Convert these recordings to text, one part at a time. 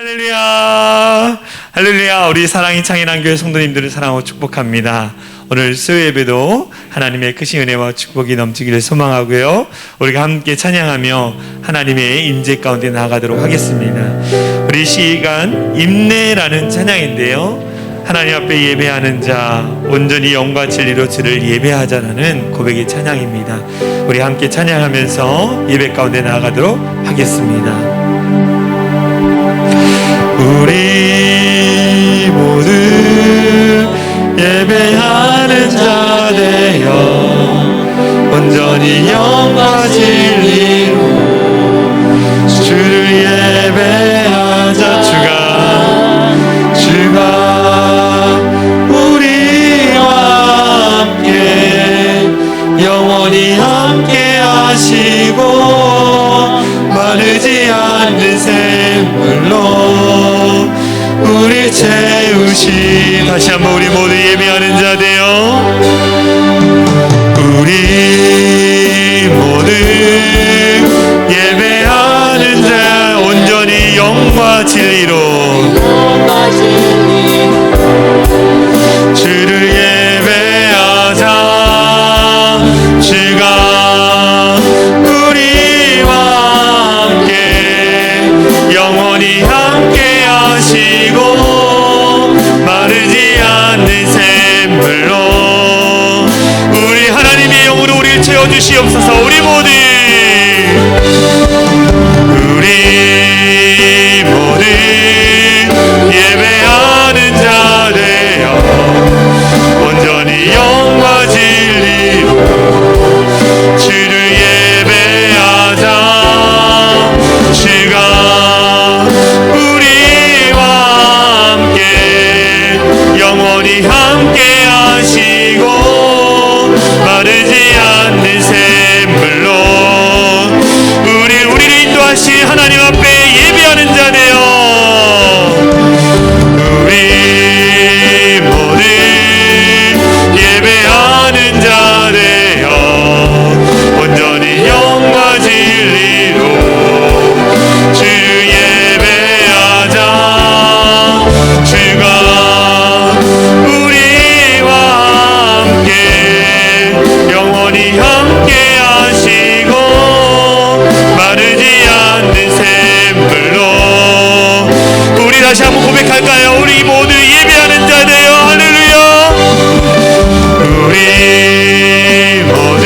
할렐루야, 할렐루야. 우리 사랑이 창인한 교회 성도님들을 사랑하고 축복합니다. 오늘 수요 예배도 하나님의 크신 은혜와 축복이 넘치기를 소망하고요, 우리가 함께 찬양하며 하나님의 임재 가운데 나아가도록 하겠습니다. 우리 시간 임내라는 찬양인데요, 하나님 앞에 예배하는 자 온전히 영과 진리로 주를 예배하자라는 고백의 찬양입니다. 우리 함께 찬양하면서 예배 가운데 나아가도록 하겠습니다. 우리 모두 예배하는 자 되어 온전히 영과 진리로 주를 예배하자. 주가 우리와 함께 영원히 함께 하시고 마르지 않는 샘물로 우리 채우시. 다시 한번 우리 모두 예배하는 자 되어 우리 모두 예배하는 자 온전히 영과 진리로 주를 예배하자. 주가 우리와 함께 영원히 함께 하시고 마르지 않는 샘물로 우리 하나님의 영으로 우리를 채워주시옵소서. 우리 모두 예배하는 자 되어 온전히 영과 진리로 주를 예배하자. 주가 우리와 함께 영원히 함께 하시고 마르지 않는 샘물로 우리를 인도하신 하나님 앞에 예배하는 자 되어 우리 모두 예배하는 자 되어 온전히 영과 진리로 주 예배하자. 주가 우리와 함께 영원히 함께 하시고 마르지 않는 샘물로 우리 다시 한번 고백할까요? 우리 모두 예배하는 자 되어 할렐루야. 우리 모두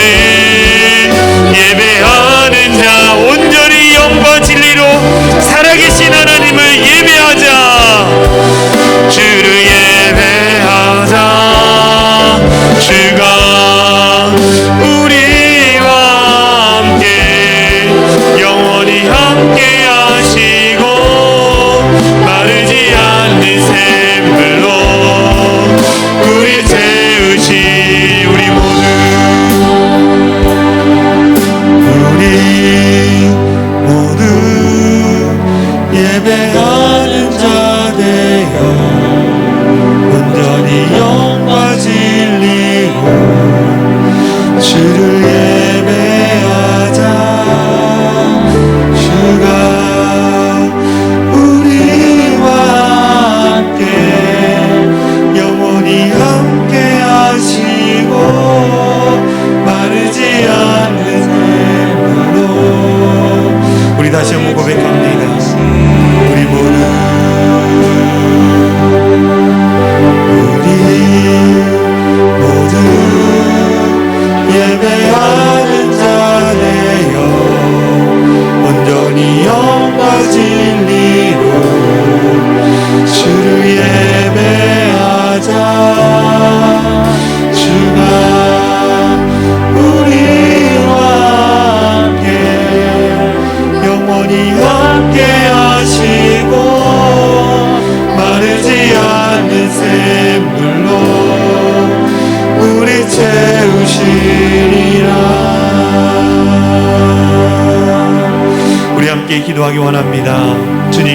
예배하는 자 온전히 영과 진리로 살아계신 하나님을 예배하자. 주를 예배하자. 주가 우리와 함께 영원히 함께 하시고 마르지 않는 샘물로 우리 채우시. 우리 모두 예배하는 자 되어 온전히 영과 진리로 주를 예배하자. 주가 우리와 함께 영원히 함께 하시고 마르지 않는 샘물로 우리 다시 한번 고백합니다. 우리 모두 예배하는 자 되어 온전히 영과 진리로 주를 예배하자. 주가 우리와 함께 영원히 함께 하시고 마르지 않는 샘물로 우리 채우시리라. 우리 함께 기도하기 원합니다. 주님,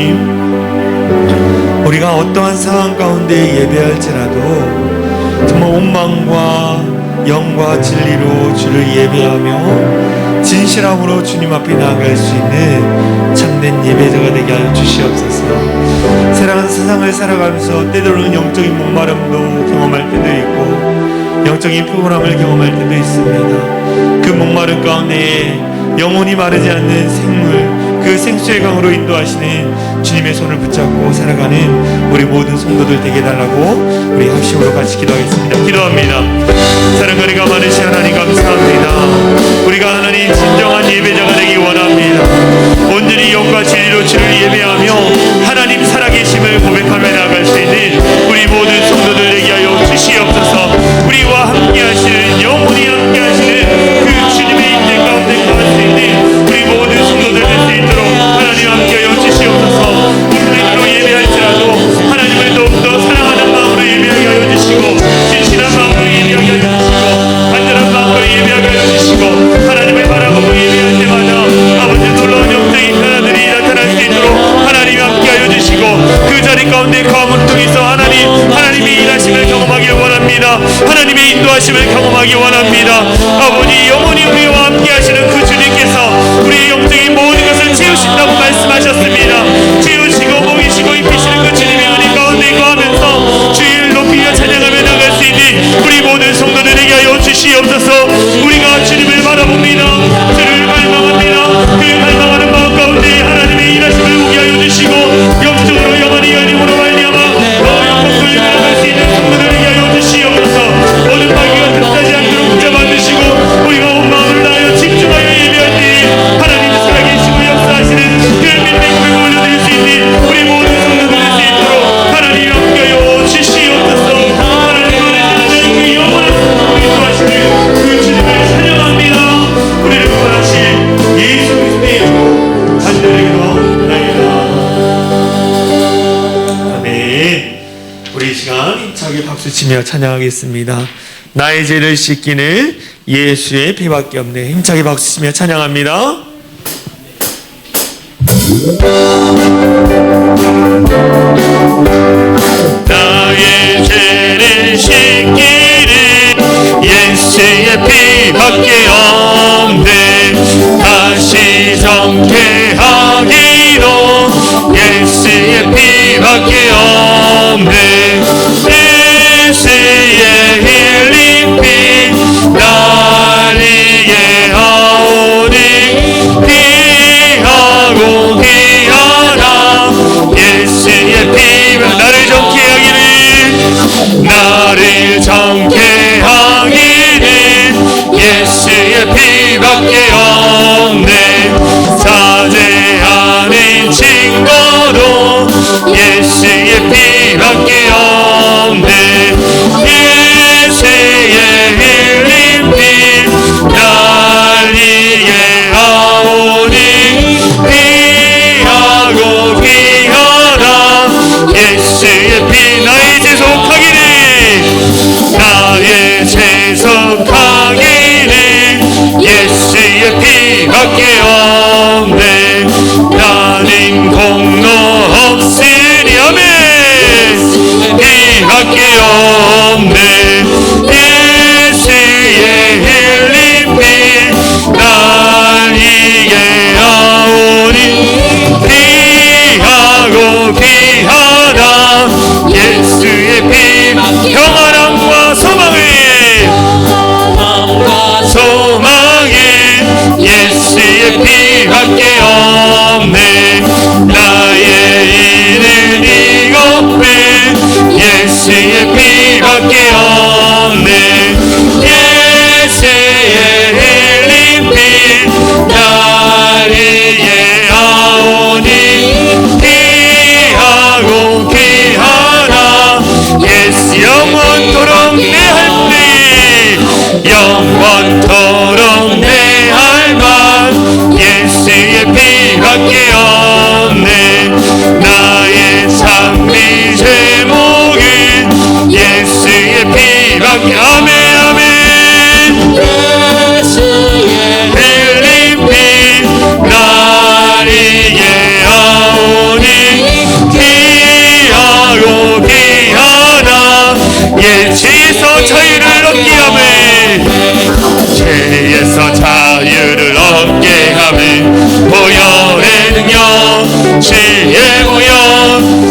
우리가 어떠한 상황 가운데 예배할지라도 정말 온 마음과 영과 진리로 주를 예배하며 진실함으로 주님 앞에 나아갈 수 있는 참된 예배자가 되게 하여 주시옵소서. 세상을 살아가면서 때로는 영적인 목마름도 경험할 때도 있고 영적인 피곤함을 경험할 때도 있습니다. 그 목마름 가운데 영혼이 마르지 않는 생물, 그 생수의 강으로 인도하시는 주님의 손을 붙잡고 살아가는 우리 모든 성도들 되게 해달라고 우리 합심으로 같이 기도하겠습니다. 기도합니다. 사랑하니가 많으신 하나님 감사합니다. 우리가 하나님 진정한 예배자가 되기 원합니다. 온전히 영과 진리로 주를 예배하며 하나님 살아계심을 고백하며 나아갈 수 있는 우리 모든 성도들 되게 하여 주시옵소서. 우리와 함께 하시는 영원히 함께 하시는 그 주님의 인대 가운데 거할 수 있는 우리 모든 성도들 될 수 있도록 하나님 함께하여 주시옵소서. 우리로 예배할지라도 하나님을 더욱더 사랑하는 마음으로 예배하게 하여 주시고 진실한 마음으로 예배하게 하여 주시고 간절한 마음으로 예배하게 하여 주시고 하나님을 바라보고 예배할 때마다 아버지 놀라운 영적인 변화들이 나타날 수 있도록 하나님 함께하여 주시고 그 자리 가운데 거함을 통해서 하나님의 일하심을 경험하길 원합니다. 하나님의 인도하심을 경험하기 원합니다. 아버지 영원히 우리와 함께 하시는 그 주님께서 우리의 영적인 모든 것을 채우신다고 말씀하셨습니다. 채우시고 먹이시고 입히시는 그 주님의 은혜 가운데 거하면서 주를 높이며 찬양하며 나갈 수 있는 우리 모든 성도들에게 하여 주시옵소서. 우리가 주님을 바라봅니다. 주를 갈망합니다. 그 갈망하는 마음 가운데 하나님의 일하심을 오게 하여 주시고 영적으로 영원히 연임으로 말미암아 더 영광을 나갈 수 있는 성도들에게 하여 주시옵소서. 모든 마귀가 틈타지 않도록 붙잡아주시고 우리가 온 마음을 다하여 집중하여 예배할 때 하나님 살아계시고 역사하시는 그 믿음의 고백을 올려드릴 수 있는 우리 모든 성도들 될 수 있도록 하나님 함께하여 주시옵소서. 하나님 안에 그 영원한 우리 도하시는 그 주님을 찬양합니다. 우리를 구원하신 예수 그리스도의 간절히 기도하옵나이다. 아멘. 우리 이 시간 힘차게 박수치며 찬양하겠습니다. 나의 죄를 씻기는 예수의 피밖에 없네. 힘차게 박수치며 찬양합니다. 나의 죄를 씻기는 예수의 피밖에 없네. 다시 정케하기로 예수의 피밖에 없네. 예수의 힐링 피 날 위해 하오니 피하고 피하라. 예수의 피가 나를 정케하기는 나를 정케하기는 예수의 피밖에 없네. 사죄하는 증거도 예수의 피밖에 없네. 예수의 힐링 피 날 위해 하오니 피하고 피하라. 예수의 피 나의 죄 속하기는 나의 죄 속하기는 예수의 피 주의 보혈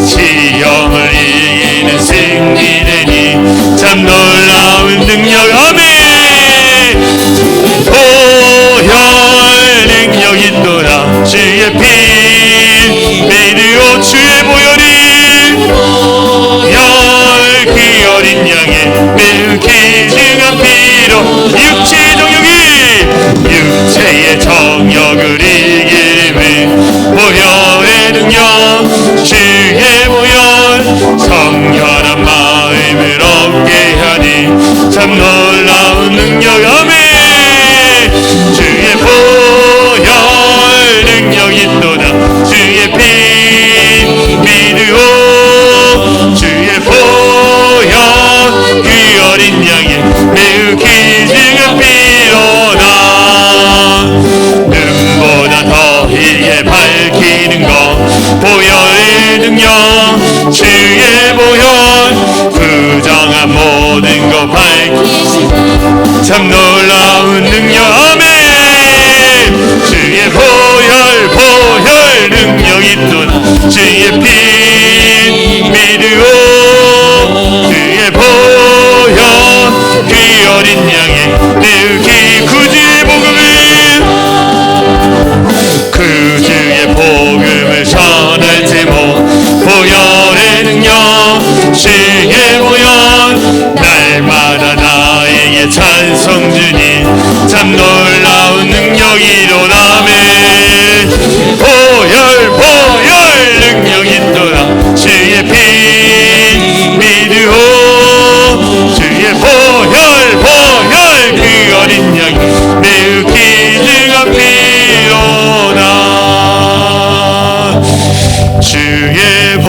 시험을 이기는 승리되니 참 놀라운 능력. 아멘. 보혈 능력이 있도다. 주의 피 믿으오. 주의 보혈이 그 어린 양의 매우 귀중한 피로 육체의 정욕을 이기는 보혈의 능력. 주의 보혈 성결한 마음을 얻게 하니 참 놀라운 능력. 아멘. 주의 보혈 능력이 있도다. 주의 피 믿으오. 주의 보혈 그 어린 양의 매우 귀중한 피로다. 눈보다 더 희게 밝히는 것 보혈의 능력. 주의 보혈 부정한 모든 것 밝히시는 참 놀라운 능력. 아멘. 주의 보혈 능력이 있도다. 주의 피 믿으오. 주의 보혈 그 어린 양의 매우 구주의 복음을 전할 제목 보혈의 능력. 주의 보혈 날마다 나에게 찬송 주니 참 놀라운 능력이로다. 아멘. 보혈 능력이 있도다. 주의 피 믿으오. 주의 보혈 그 어린 양 매우 귀중한 피로다. 주의 보혈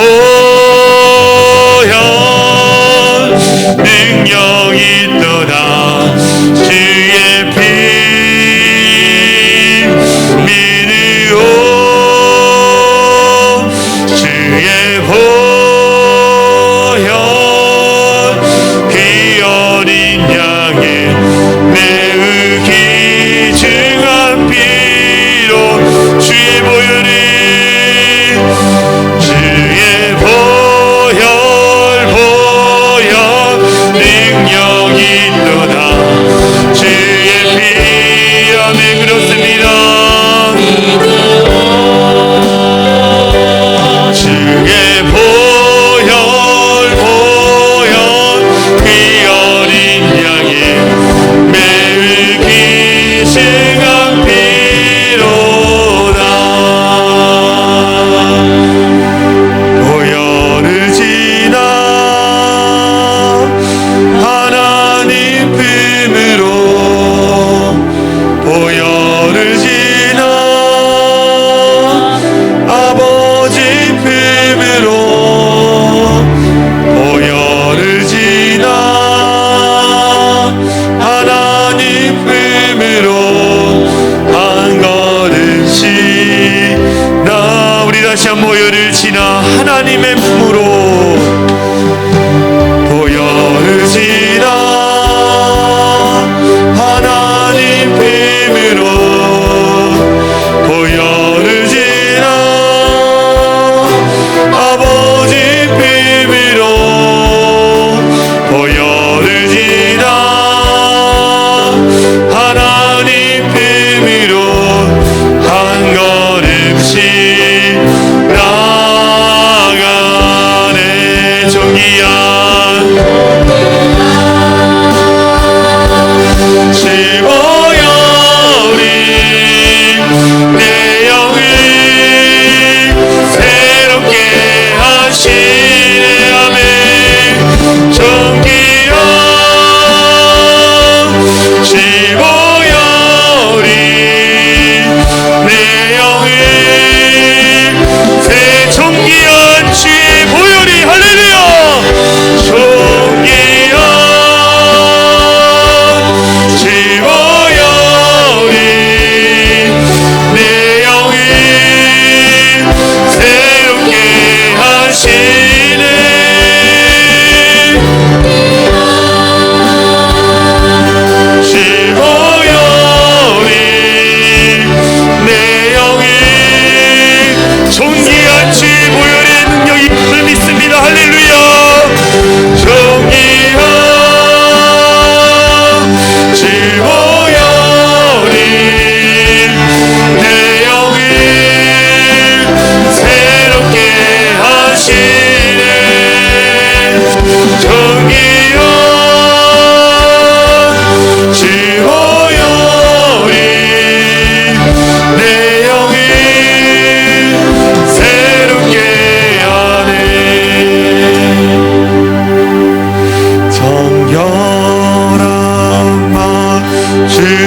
능력이 있도다. 주의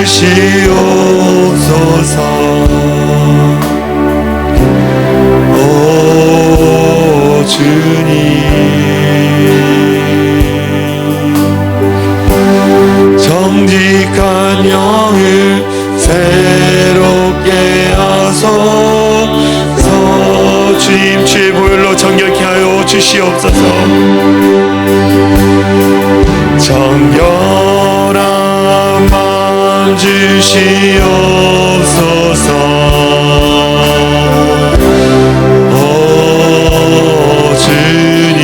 주시옵소서. 오 주님, 정직한 영을 새롭게 하소서. 주님, 주의 보혈로 정결케 하여 주시옵소서. 정결함만 주시옵소서. 오 주님,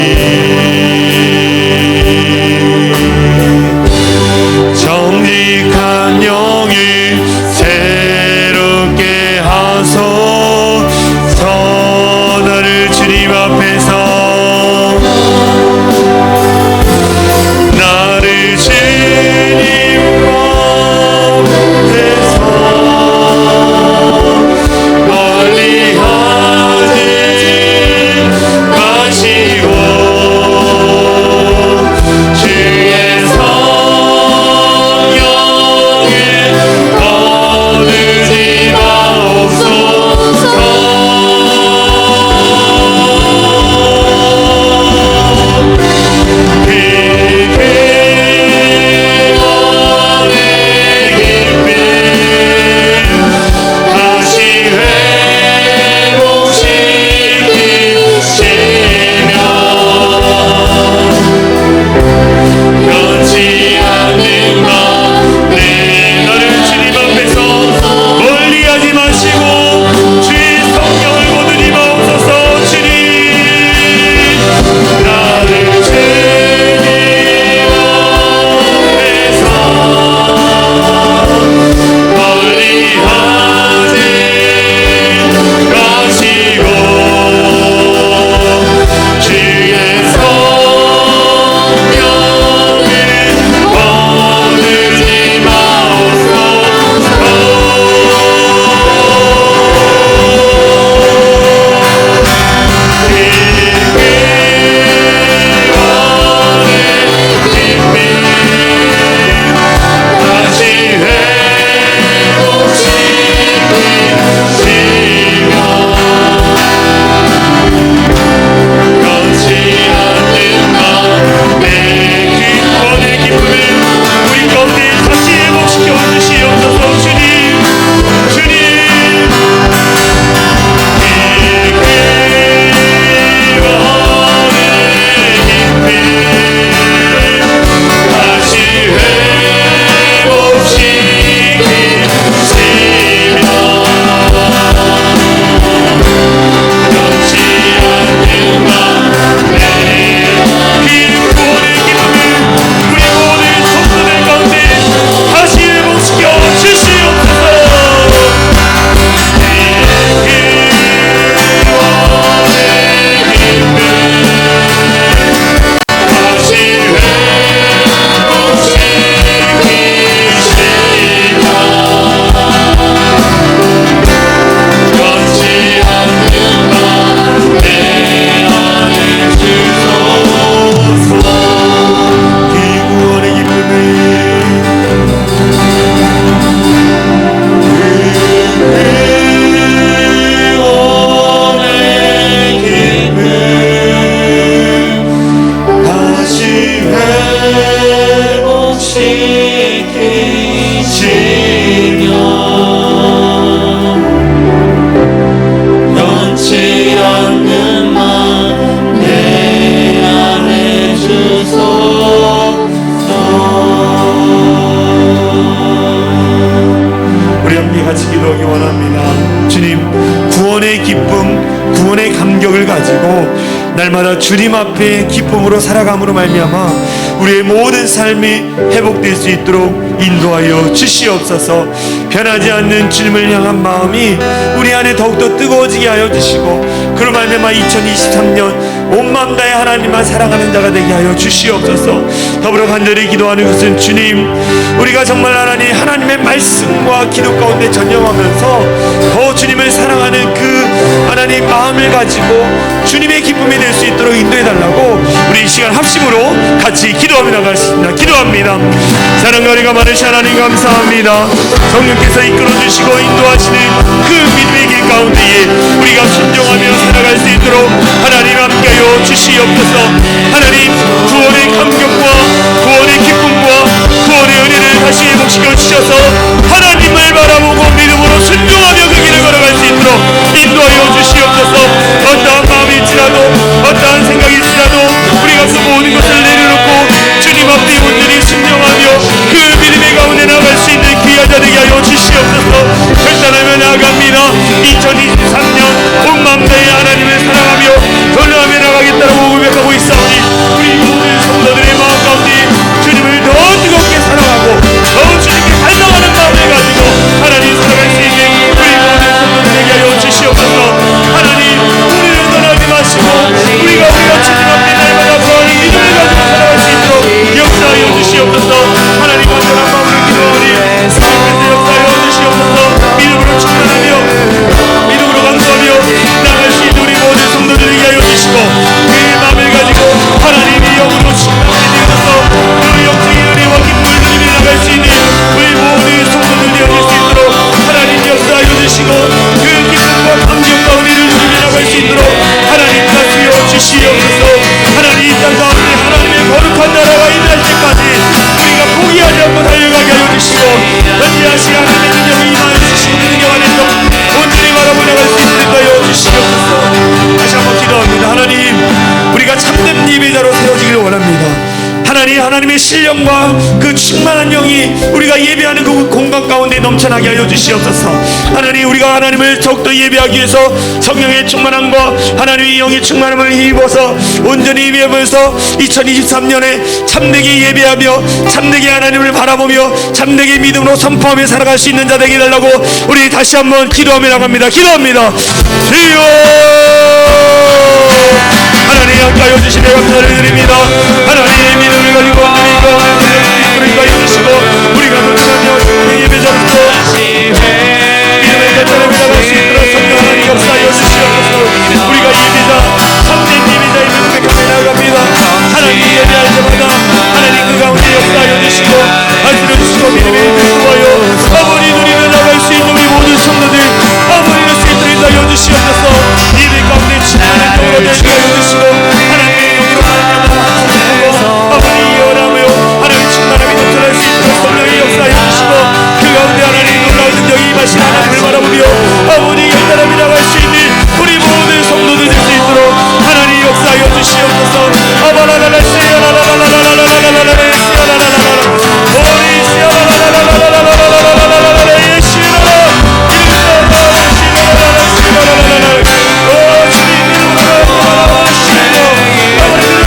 정직한 영을 새롭게 하소서. 나를 주님 앞에서, 나를 주님 앞에서 멀리하지 마시고 주의 성령을 거두지 마옵소서. 날마다 주님 앞에 기쁨으로 살아감으로 말미암아 우리의 모든 삶이 회복될 수 있도록 인도하여 주시옵소서. 변하지 않는 주님을 향한 마음이 우리 안에 더욱더 뜨거워지게 하여 주시고, 그로 말미암아 2023년 온 마음 다해 하나님만 사랑하는 자가 되게 하여 주시옵소서. 더불어 간절히 기도하는 것은, 주님, 우리가 정말 하나님의 말씀과 기도 가운데 전념하면서 더 주님을 사랑하는 그 하나님 마음을 가지고 주님의 기쁨이 될 수 있도록 인도해 달라고 우리 이 시간 합심으로 같이 기도하며 나가겠습니다. 기도합니다. 사랑과 은혜가 많으신 하나님 감사합니다. 성령께서 이끌어 주시고 인도하시는 그 믿음의 길 가운데에 우리가 순종하며 살아갈 수 있도록 하나님 함께하여 주시옵소서. 하나님 구원의 감격과 구원의 기쁨과 구원의 은혜를 다시 회복시켜 주셔서 하나님을 바라보고 믿음으로 순종하며 그 길을 걸어갈 수 있도록 인도하여 주시옵소서. 어떠한 마음일지라도 어떠한 생각일지라도 우리가 그 모든 것을 내려놓고 주님 앞에 온전히 순종하며 그 믿음의 가운데 나갈 수 있는 귀한 자 되게 하여 주시옵소서. 결단하며 나아갑니다. 2023년 온 마음 다해 하나님을 사랑하며 전능하며 나가겠다고 고백하고 있사오니 우리 모든 성도들의 마음 가운데 주님을 더 뜨겁게 사랑하고 더 주님께 갈망하는 마음을 가지고 하나님 살아갈 수 있는 우리 모든 성도들에게 하여 주시옵소서. 하나님 우리를 떠나지 마시고 우리가 주님 앞에 날마다 부활의 믿음을 가지고 살아갈 수 있도록 역사하여 주시옵소서. 하나님 완전한 마음으로 기도하니 하나님께서 역사하여 주시옵소서. 믿음으로 충만하며 믿음으로 강구하며 나갈 수 있는 우리 모든 성도들에게 하여 주시고 그 마음을 가지고 하나님이 영으로 충만하게 되어서 그 영적인 은혜와 기쁨을 누리며 나갈 수 있는 우리 모든 성도들이 되어질 수 있도록 하나님 역사하여 주시고 그 기쁨과 감격과 은혜를 누리며 나갈 수 있도록 하나님 다스려 주시옵소서. 하나님 이 땅 가운데 하나님의 거룩한 나라가 임할 때까지 우리가 포기하지 않고 달려가게 하여 주시고 현재하시 하나님의 능력을 임하여 주시고 능력 안에서 온전히 바라보 나갈 수 있도록 하여 주시옵소서. 다시 한번 기도합니다. 하나님 우리가 참된 예배자로 세워지기를 원합니다. 하나님의 신령과 그 충만한 영이 우리가 예배하는 그 공간 가운데 넘쳐나게 하여 주시옵소서. 하나님 우리가 하나님을 더욱더 예배하기 위해서 성령의 충만함과 하나님의 영의 충만함을 힘입어서 온전히 예배하면서 2023년에 참되게 예배하며 참되게 하나님을 바라보며 참되게 믿음으로 선포하며 살아갈 수 있는 자 되게 해달라고 우리 다시 한번 기도하며 나갑니다. 기도합니다. 주여 하나님 함께하여 주시며 감사를 드립니다. 하나님의 믿음을 가지고 우리가 이루시고 우리가 넘쳐나며 예배자로서 믿음의 결단을 나갈 수 있도록 성령 하나님 역사하여 주시옵소서. 우리가 예배자 참된 예배자의 믿음의 가운데 나갑니다. 하나님 예배할 때마다 하나님 그 가운데 역사하여 주시고 하시려 주시고 믿음의 힘을 도와요 아버지 누리며 나갈 수 있는 우리 모든 성도들 아버지 이룰 수 있도록 하여 주시옵소서. 예배 가운데 충만한 영으로 되게 하여 주시고 하나님의 영으로 말미암아 아버지 이어나며 하나님의 충만함이 넘쳐날 수 있도록 성령의 역사하여 주시고 그 가운데 하나님 놀라운 능력이 임하신 하나님을 바라보며 아버지 연단함이 나갈 수 있는 우리 모든 성도들 될 수 있도록 하나님 역사하여 주시옵소서. 아바라라라 시야라라라라라라라라라라 시야라라라라 오리 시야라라라라라라라라라라 예시라라 일사라라 시야라라라 시야라라라라 오 주님 이름으로 시고 아버지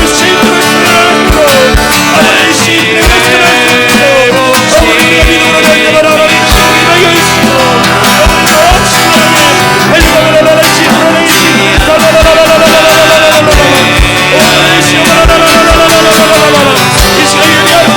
신들을 쓰라고 아버지 신들을 쓰라고 아버지 믿음으로 달려가라 우리가 열심히 아버지 더 충만하게 달려가라 신들을 라라라라라라라라라라라라 오리 시야라라라라라라라라라 이 시간 예배하고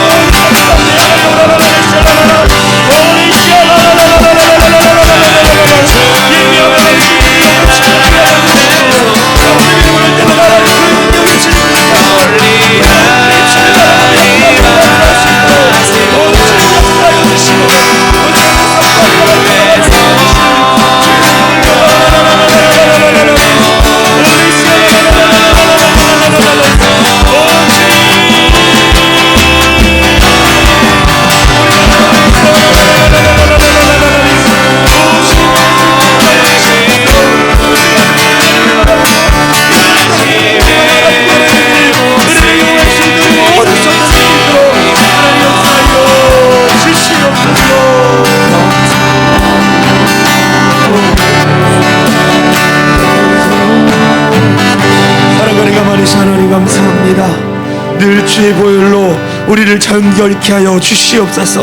하나님 감사합니다. 늘 주의 보혈로 우리를 정결케 하여 주시옵소서.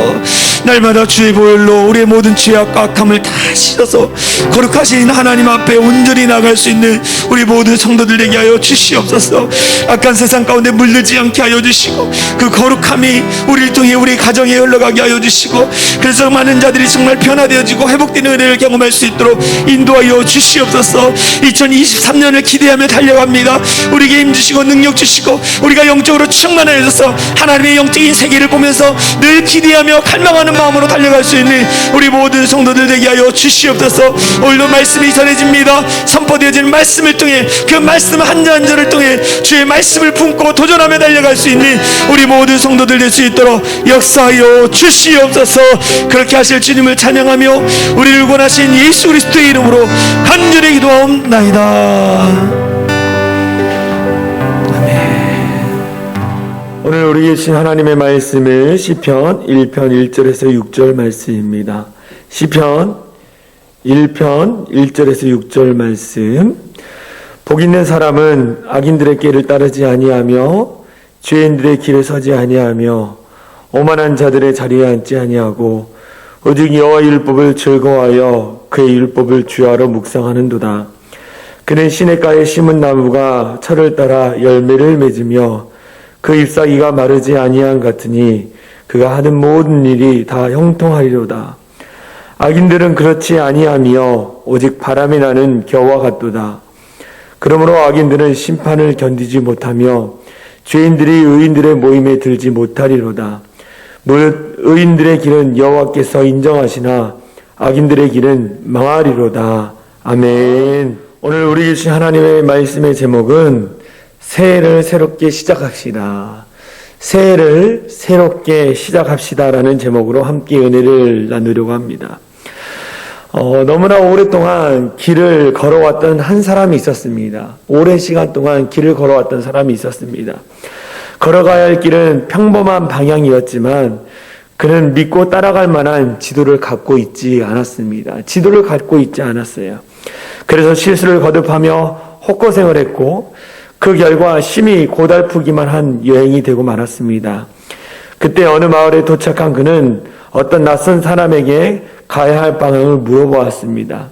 날마다 주의 보혈로 우리의 모든 죄악과 악함을 다 씻어서 거룩하신 하나님 앞에 온전히 나갈 수 있는 우리 모든 성도들 되게 하여 주시옵소서. 악한 세상 가운데 물들지 않게 하여 주시고 그 거룩함이 우리를 통해 우리 가정에 흘러가게 하여 주시고 그래서 많은 자들이 정말 변화되어지고 회복되는 은혜를 경험할 수 있도록 인도하여 주시옵소서. 2023년을 기대하며 달려갑니다. 우리에게 힘주시고 능력 주시고 우리가 영적으로 충만해져서 하나님의 영적인 세계를 보면서 늘 기대하며 갈망하는 마음으로 달려갈 수 있는 우리 모든 성도들 되게 하여 주시옵소서. 오늘도 말씀이 전해집니다. 선포되어지는 말씀을 통해 그 말씀 한절 한절을 통해 주의 말씀을 품고 도전하며 달려갈 수 있는 우리 모든 성도들 될 수 있도록 역사하여 주시옵소서. 그렇게 하실 주님을 찬양하며 우리를 구원하신 예수 그리스도의 이름으로 간절히 기도하옵나이다. 오늘 우리 계신 하나님의 말씀은 시편 1편 1절에서 6절 말씀입니다. 시편 1편 1절에서 6절 말씀. 복 있는 사람은 악인들의 길을 따르지 아니하며 죄인들의 길에 서지 아니하며 오만한 자들의 자리에 앉지 아니하고 오직 여호와의 율법을 즐거워하여 그의 율법을 주야로 묵상하는도다. 그는 시냇가에 심은 나무가 철을 따라 열매를 맺으며 그 잎사귀가 마르지 아니한 같으니 그가 하는 모든 일이 다 형통하리로다. 악인들은 그렇지 아니하며 오직 바람이 나는 겨와 같도다. 그러므로 악인들은 심판을 견디지 못하며 죄인들이 의인들의 모임에 들지 못하리로다. 무릇 의인들의 길은 여호와께서 인정하시나 악인들의 길은 망하리로다. 아멘. 오늘 우리 계신 하나님의 말씀의 제목은 새해를 새롭게 시작합시다. 새해를 새롭게 시작합시다라는 제목으로 함께 은혜를 나누려고 합니다. 너무나 오랫동안 길을 걸어왔던 한 사람이 있었습니다. 오랜 시간 동안 길을 걸어왔던 사람이 있었습니다. 걸어가야 할 길은 평범한 방향이었지만 그는 믿고 따라갈 만한 지도를 갖고 있지 않았습니다. 지도를 갖고 있지 않았어요. 그래서 실수를 거듭하며 헛고생을 했고 그 결과 심히 고달프기만 한 여행이 되고 말았습니다. 그때 어느 마을에 도착한 그는 어떤 낯선 사람에게 가야 할 방향을 물어보았습니다.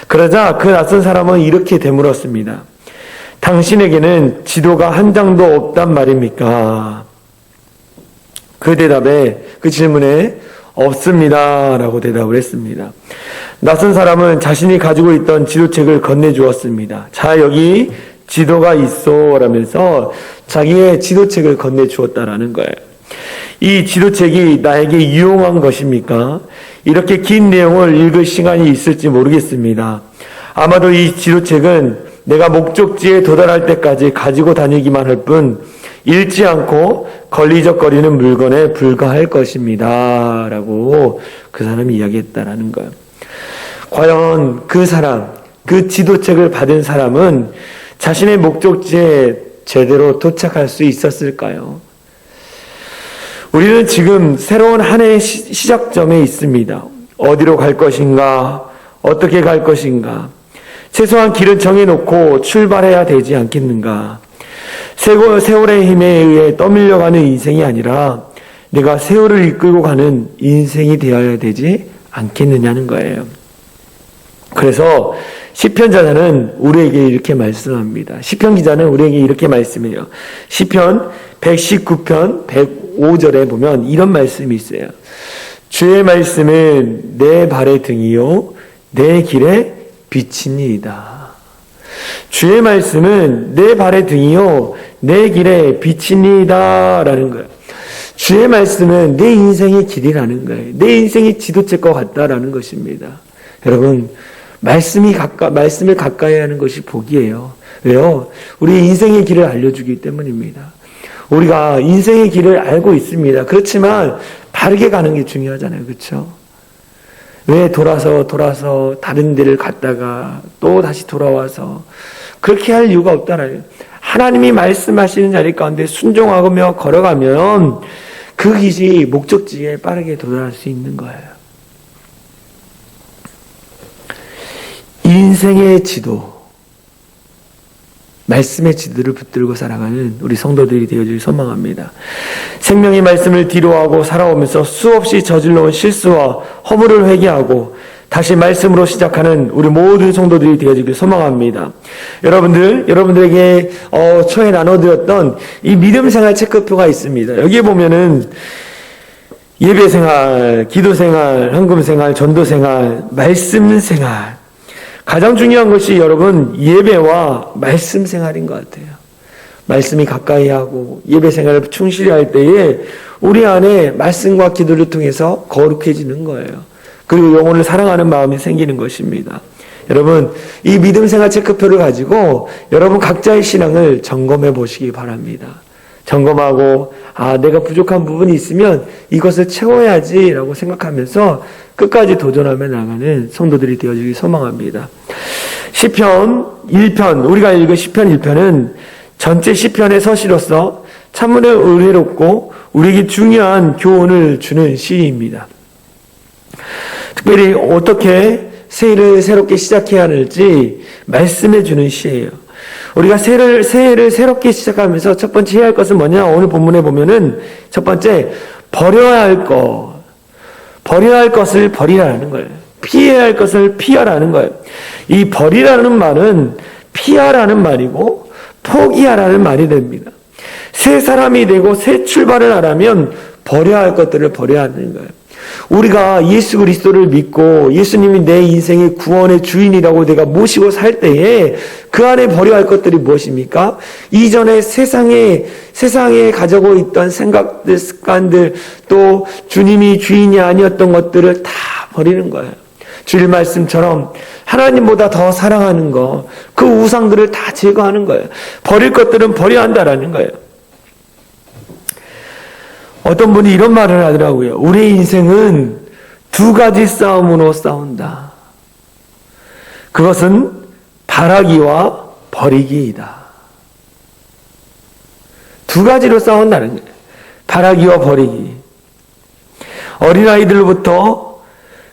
그러자 그 낯선 사람은 이렇게 되물었습니다. 당신에게는 지도가 한 장도 없단 말입니까? 그 대답에, 그 질문에 없습니다 라고 대답을 했습니다. 낯선 사람은 자신이 가지고 있던 지도책을 건네주었습니다. 자, 여기 지도가 있어 라면서 자기의 지도책을 건네주었다라는 거예요. 이 지도책이 나에게 유용한 것입니까? 이렇게 긴 내용을 읽을 시간이 있을지 모르겠습니다. 아마도 이 지도책은 내가 목적지에 도달할 때까지 가지고 다니기만 할 뿐 읽지 않고 걸리적거리는 물건에 불과할 것입니다 라고 그 사람이 이야기했다라는 거예요. 과연 그 사람, 그 지도책을 받은 사람은 자신의 목적지에 제대로 도착할 수 있었을까요? 우리는 지금 새로운 한 해의 시작점에 있습니다. 어디로 갈 것인가? 어떻게 갈 것인가? 최소한 길은 정해놓고 출발해야 되지 않겠는가? 세월의 힘에 의해 떠밀려가는 인생이 아니라 내가 세월을 이끌고 가는 인생이 되어야 되지 않겠느냐는 거예요. 그래서 시편 자자는 우리에게 이렇게 말씀합니다. 시편 기자는 우리에게 이렇게 말씀해요. 시편 119편 105절에 보면 이런 말씀이 있어요. 주의 말씀은 내 발의 등이요 내 길에 빛이니이다. 주의 말씀은 내 발의 등이요 내 길에 빛이니이다 라는 거예요. 주의 말씀은 내 인생의 길이라는 거예요. 내 인생의 지도책과 같다라는 것입니다. 여러분, 말씀을 가까이 하는 것이 복이에요. 왜요? 우리 인생의 길을 알려주기 때문입니다. 우리가 인생의 길을 알고 있습니다. 그렇지만 바르게 가는 게 중요하잖아요. 그렇죠? 왜 돌아서 다른 데를 갔다가 또 다시 돌아와서 그렇게 할 이유가 없다라요. 하나님이 말씀하시는 자리 가운데 순종하며 걸어가면 그 길이 목적지에 빠르게 도달할 수 있는 거예요. 인생의 지도, 말씀의 지도를 붙들고 살아가는 우리 성도들이 되어주길 소망합니다. 생명의 말씀을 뒤로하고 살아오면서 수없이 저질러온 실수와 허물을 회개하고 다시 말씀으로 시작하는 우리 모든 성도들이 되어주길 소망합니다. 여러분들에게 초에 나눠드렸던 이 믿음생활 체크표가 있습니다. 여기에 보면은 예배생활, 기도생활, 헌금생활, 전도생활, 말씀생활. 가장 중요한 것이 여러분 예배와 말씀생활인 것 같아요. 말씀이 가까이 하고 예배생활을 충실히 할 때에 우리 안에 말씀과 기도를 통해서 거룩해지는 거예요. 그리고 영혼을 사랑하는 마음이 생기는 것입니다. 여러분 이 믿음생활 체크표를 가지고 여러분 각자의 신앙을 점검해 보시기 바랍니다. 점검하고 내가 부족한 부분이 있으면 이것을 채워야지라고 생각하면서 끝까지 도전하며 나가는 성도들이 되어주길 소망합니다. 시편 1편, 우리가 읽은 시편 1편은 전체 시편의 서시로서 참으로 의외롭고 우리에게 중요한 교훈을 주는 시입니다. 특별히 어떻게 새해를 새롭게 시작해야 할지 말씀해 주는 시예요. 우리가 새해를 새롭게 시작하면서 첫 번째 해야 할 것은 뭐냐? 오늘 본문에 보면은 첫 번째 버려야 할 것을 버리라는 거예요. 피해야 할 것을 피하라는 거예요. 이 버리라는 말은 피하라는 말이고 포기하라는 말이 됩니다. 새 사람이 되고 새 출발을 하려면 버려야 할 것들을 버려야 하는 거예요. 우리가 예수 그리스도를 믿고 예수님이 내 인생의 구원의 주인이라고 내가 모시고 살 때에 그 안에 버려야 할 것들이 무엇입니까? 이전에 세상에 가지고 있던 생각들, 습관들, 또 주님이 주인이 아니었던 것들을 다 버리는 거예요. 주일 말씀처럼 하나님보다 더 사랑하는 거, 그 우상들을 다 제거하는 거예요. 버릴 것들은 버려야 한다라는 거예요. 어떤 분이 이런 말을 하더라고요. 우리 인생은 두 가지 싸움으로 싸운다. 그것은 바라기와 버리기이다. 두 가지로 싸운다는 거예요. 바라기와 버리기. 어린아이들부터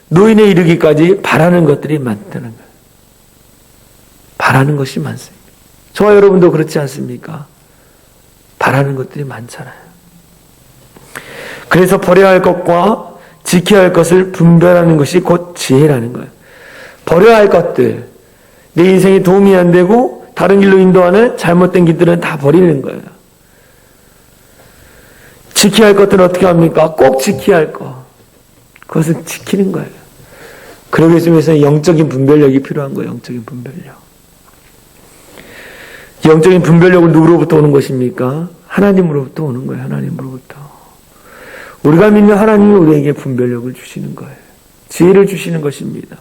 노인에 이르기까지 바라는 것들이 많다는 거예요. 바라는 것이 많습니다. 저와 여러분도 그렇지 않습니까? 바라는 것들이 많잖아요. 그래서 버려야 할 것과 지켜야 할 것을 분별하는 것이 곧 지혜라는 거예요. 버려야 할 것들, 내 인생에 도움이 안 되고 다른 길로 인도하는 잘못된 길들은 다 버리는 거예요. 지켜야 할 것들은 어떻게 합니까? 꼭 지켜야 할 것. 그것은 지키는 거예요. 그러기 위해서 영적인 분별력이 필요한 거예요. 영적인 분별력. 영적인 분별력은 누구로부터 오는 것입니까? 하나님으로부터 오는 거예요. 하나님으로부터. 우리가 믿는 하나님이 우리에게 분별력을 주시는 거예요. 지혜를 주시는 것입니다.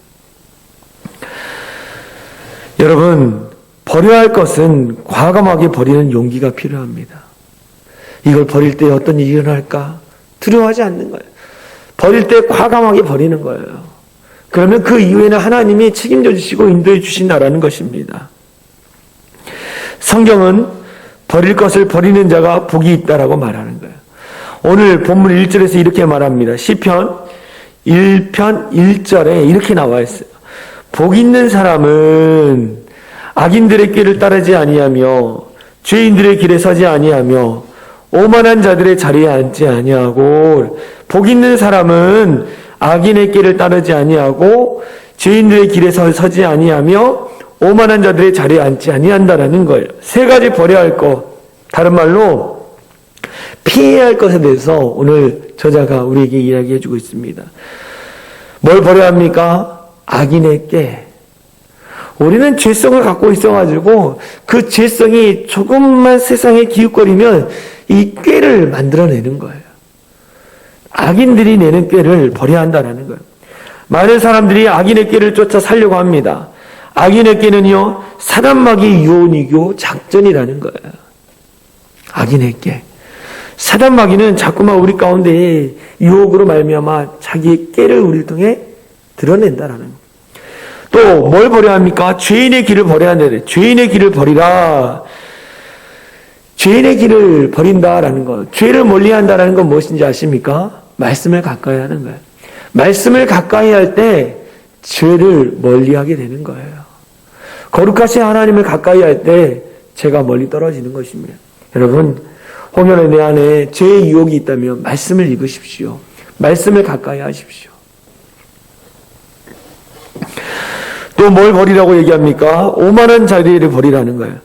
여러분, 버려야 할 것은 과감하게 버리는 용기가 필요합니다. 이걸 버릴 때 어떤 일이 일어날까? 두려워하지 않는 거예요. 버릴 때 과감하게 버리는 거예요. 그러면 그 이후에는 하나님이 책임져 주시고 인도해 주신다라는 것입니다. 성경은 버릴 것을 버리는 자가 복이 있다라고 말하는 거예요. 오늘 본문 1절에서 이렇게 말합니다. 시편 1편 1절에 이렇게 나와 있어요. 복 있는 사람은 악인들의 길을 따르지 아니하며 죄인들의 길에 서지 아니하며 오만한 자들의 자리에 앉지 아니하고, 복 있는 사람은 악인의 길을 따르지 아니하고 죄인들의 길에 서지 아니하며 오만한 자들의 자리에 앉지 아니한다라는 거예요. 세 가지 버려야 할 것, 다른 말로 피해야 할 것에 대해서 오늘 저자가 우리에게 이야기해 주고 있습니다. 뭘 버려야 합니까? 악인의 꾀. 우리는 죄성을 갖고 있어가지고 그 죄성이 조금만 세상에 기웃거리면 이 꾀를 만들어내는 거예요. 악인들이 내는 꾀를 버려야 한다는 거예요. 많은 사람들이 악인의 꾀를 쫓아 살려고 합니다. 악인의 꾀는요, 사단마귀 유언이고 작전이라는 거예요. 악인의 꾀. 사단마귀는 자꾸만 우리 가운데 유혹으로 말미암아 자기의 꾀를 우리를 통해 드러낸다라는 거예요. 또 뭘 버려야 합니까? 죄인의 길을 버려야 한다. 죄인의 길을 버리라. 죄인의 길을 버린다라는 것. 죄를 멀리한다라는 건 무엇인지 아십니까? 말씀을 가까이 하는 거예요. 말씀을 가까이 할 때 죄를 멀리하게 되는 거예요. 거룩하신 하나님을 가까이 할 때 죄가 멀리 떨어지는 것입니다. 여러분, 혹여나 내 안에 죄의 유혹이 있다면 말씀을 읽으십시오. 말씀을 가까이 하십시오. 또 뭘 버리라고 얘기합니까? 오만한 자리를 버리라는 거예요.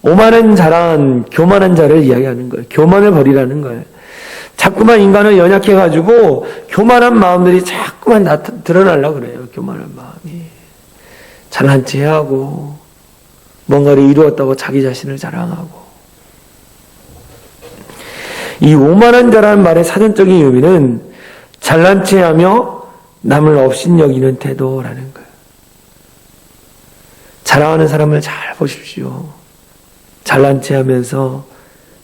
오만한 자란 교만한 자를 이야기하는 거예요. 교만을 버리라는 거예요. 자꾸만 인간은 연약해가지고 교만한 마음들이 자꾸만 드러나려고 그래요. 교만한 마음이. 잘난 체 하고 뭔가를 이루었다고 자기 자신을 자랑하고. 이 오만한 자라는 말의 사전적인 의미는 잘난 체하며 남을 업신여기는 태도라는 거예요. 자랑하는 사람을 잘 보십시오. 잘난 체하면서